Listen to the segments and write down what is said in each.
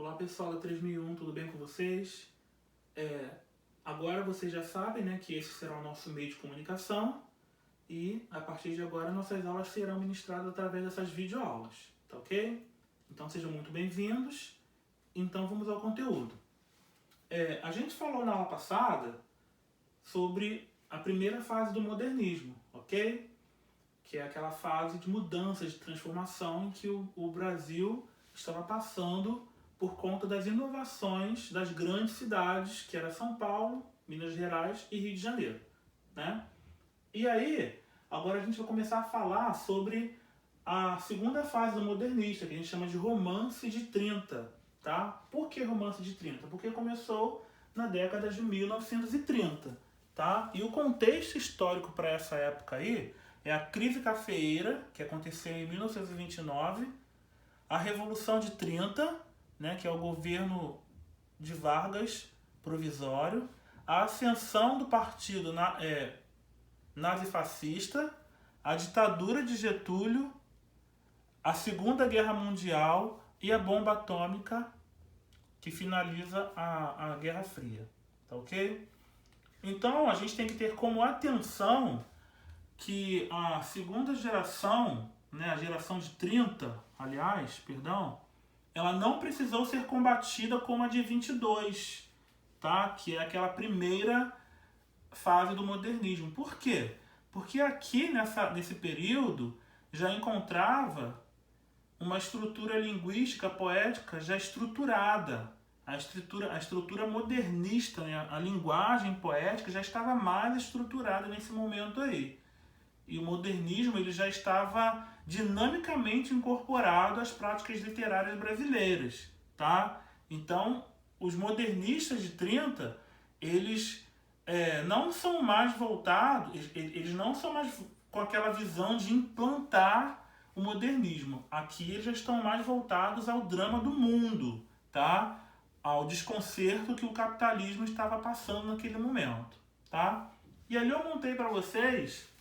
Olá pessoal da 3001, tudo bem com vocês? Agora vocês já sabem, né, que esse será o nosso meio de comunicação e a partir de agora nossas aulas serão ministradas através dessas videoaulas, tá ok? Então sejam muito bem-vindos. Então vamos ao conteúdo. A gente falou na aula passada sobre a primeira fase do modernismo, ok? Que é aquela fase de mudança, de transformação em que o Brasil estava passando por conta das inovações das grandes cidades, que era São Paulo, Minas Gerais e Rio de Janeiro, né? E aí, agora a gente vai começar a falar sobre a segunda fase do modernista, que a gente chama de romance de 30, tá? Por que romance de 30? Porque começou na década de 1930, tá? E o contexto histórico para essa época aí é a crise cafeeira, que aconteceu em 1929, a Revolução de 30, né, que é o governo de Vargas provisório, a ascensão do partido nazifascista, a ditadura de Getúlio, a Segunda Guerra Mundial e a bomba atômica que finaliza a Guerra Fria, tá ok? Então a gente tem que ter como atenção que a segunda geração, né, a geração de 30, ela não precisou ser combatida como a de 22, tá? Que é aquela primeira fase do modernismo. Por quê? Porque aqui nesse período já encontrava uma estrutura linguística, poética já estruturada. A estrutura modernista, né? A linguagem poética já estava mais estruturada nesse momento aí. E o modernismo ele já estava dinamicamente incorporado às práticas literárias brasileiras, tá? Então, os modernistas de 30, eles não são mais voltados, eles não são mais com aquela visão de implantar o modernismo. Aqui eles já estão mais voltados ao drama do mundo, tá? Ao desconcerto que o capitalismo estava passando naquele momento, tá? E ali eu montei para vocês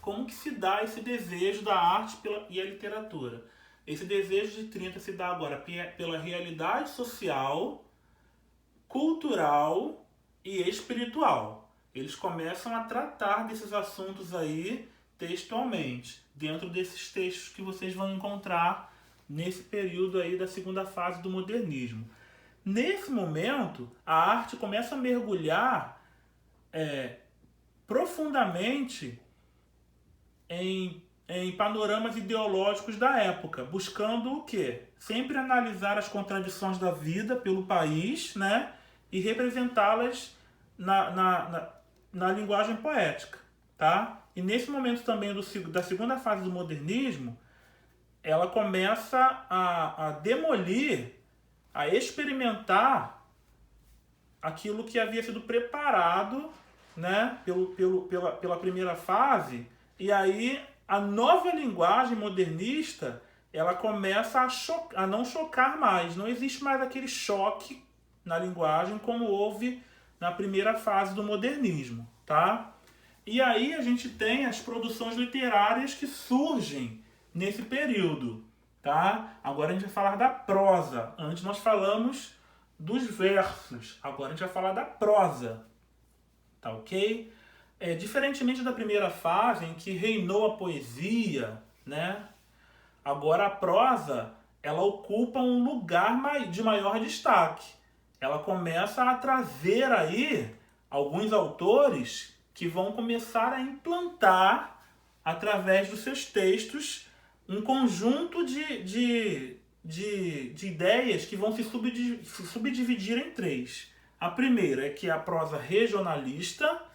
como que se dá esse desejo da arte e a literatura. Esse desejo de 30 se dá agora pela realidade social, cultural e espiritual. Eles começam a tratar desses assuntos aí textualmente, dentro desses textos que vocês vão encontrar nesse período aí da segunda fase do modernismo. Nesse momento, a arte começa a mergulhar profundamente em panoramas ideológicos da época, buscando o quê? Sempre analisar as contradições da vida pelo país, né? E representá-las na linguagem poética, tá? E nesse momento também da segunda fase do modernismo, ela começa a demolir, a experimentar aquilo que havia sido preparado, né? Pela primeira fase. E aí a nova linguagem modernista, ela começa a não chocar mais. Não existe mais aquele choque na linguagem como houve na primeira fase do modernismo, tá? E aí a gente tem as produções literárias que surgem nesse período, tá? Agora a gente vai falar da prosa. Antes nós falamos dos versos. Agora a gente vai falar da prosa, tá ok? Diferentemente da primeira fase, em que reinou a poesia, né? Agora a prosa, ela ocupa um lugar de maior destaque. Ela começa a trazer aí alguns autores que vão começar a implantar, através dos seus textos, um conjunto de ideias que vão se subdividir em três. A primeira é que é a prosa regionalista,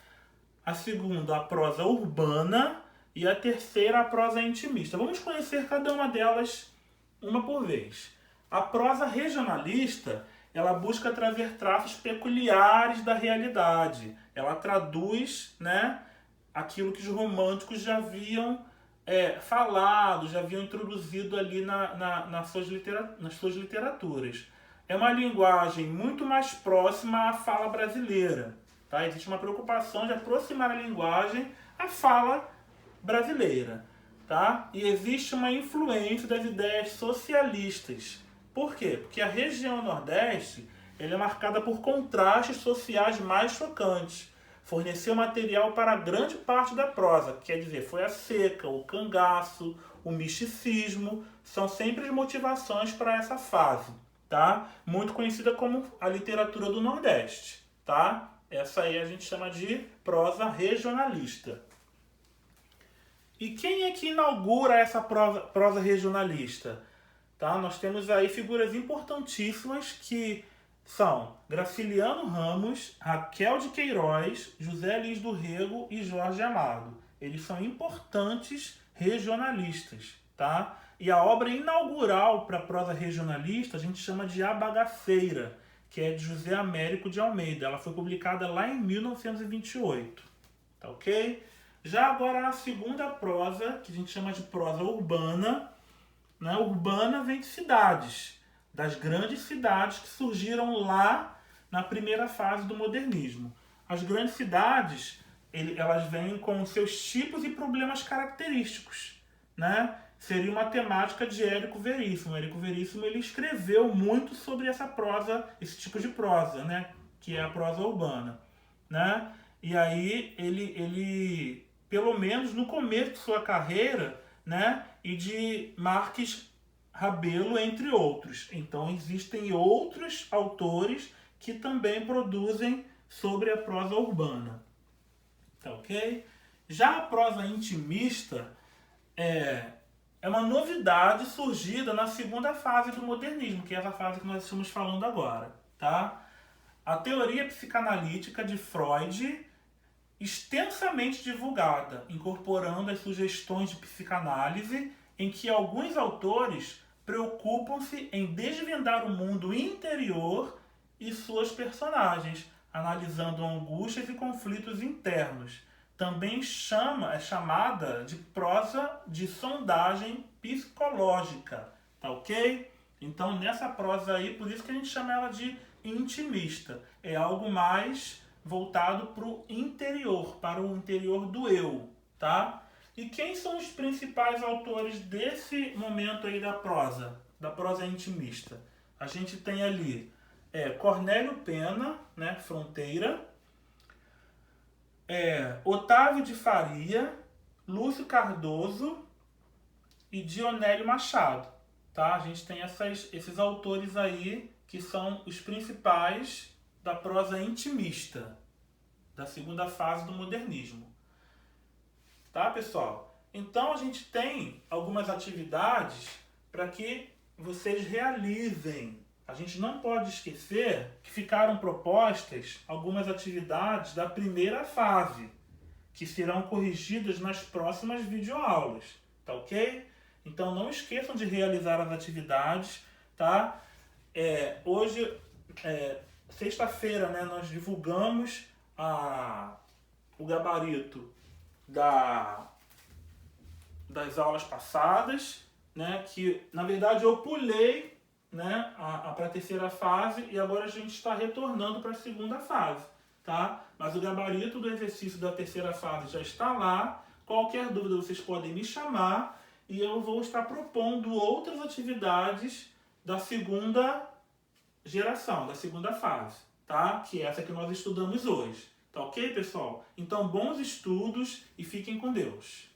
a segunda, a prosa urbana, e a terceira, a prosa intimista. Vamos conhecer cada uma delas uma por vez. A prosa regionalista, ela busca trazer traços peculiares da realidade. Ela traduz, né, aquilo que os românticos já haviam falado, já haviam introduzido ali nas suas literaturas. É uma linguagem muito mais próxima à fala brasileira. Tá? Existe uma preocupação de aproximar a linguagem à fala brasileira. Tá? E existe uma influência das ideias socialistas Por quê? Porque a região Nordeste ela é marcada por contrastes sociais mais chocantes. Forneceu material para grande parte da prosa, quer dizer, foi a seca, o cangaço, o misticismo, são sempre as motivações para essa fase, tá? Muito conhecida como a literatura do Nordeste, tá? Essa aí a gente chama de prosa regionalista. E quem é que inaugura essa prosa regionalista? Tá? Nós temos aí figuras importantíssimas que são Graciliano Ramos, Raquel de Queiroz, José Lins do Rego e Jorge Amado. Eles são importantes regionalistas. Tá? E a obra inaugural para a prosa regionalista a gente chama de A Bagaceira, que é de José Américo de Almeida. Ela foi publicada lá em 1928. Tá ok? Já agora a segunda prosa, que a gente chama de prosa urbana, né? Urbana vem de cidades, das grandes cidades que surgiram lá na primeira fase do modernismo. As grandes cidades, elas vêm com seus tipos e problemas característicos, né? Seria uma temática de Érico Veríssimo. Érico Veríssimo ele escreveu muito sobre essa prosa, esse tipo de prosa, né? Que é a prosa urbana, né? E aí ele pelo menos no começo de sua carreira, né? E de Marques Rabelo, entre outros. Então existem outros autores que também produzem sobre a prosa urbana. Tá ok? Já a prosa intimista é uma novidade surgida na segunda fase do modernismo, que é essa fase que nós estamos falando agora. Tá? A teoria psicanalítica de Freud, extensamente divulgada, incorporando as sugestões de psicanálise, em que alguns autores preocupam-se em desvendar o mundo interior e suas personagens, analisando angústias e conflitos internos. Também é chamada de prosa de sondagem psicológica, tá ok? Então nessa prosa aí, por isso que a gente chama ela de intimista. É algo mais voltado para o interior do eu, tá? E quem são os principais autores desse momento aí da prosa intimista? A gente tem ali Cornélio Pena, né, Fronteira, Otávio de Faria, Lúcio Cardoso e Dionélio Machado, tá? A gente tem esses autores aí que são os principais da prosa intimista, da segunda fase do modernismo. Tá, pessoal? Então a gente tem algumas atividades para que vocês realizem. A gente não pode esquecer que ficaram propostas algumas atividades da primeira fase, que serão corrigidas nas próximas videoaulas, tá ok? Então não esqueçam de realizar as atividades, tá? Hoje, sexta-feira, né, nós divulgamos o gabarito das aulas passadas, né, que na verdade eu pulei, né, para a terceira fase e agora a gente está retornando para a segunda fase, tá? Mas o gabarito do exercício da terceira fase já está lá. Qualquer dúvida vocês podem me chamar e eu vou estar propondo outras atividades da segunda geração, da segunda fase, tá? Que é essa que nós estudamos hoje. Tá ok, pessoal? Então, bons estudos e fiquem com Deus.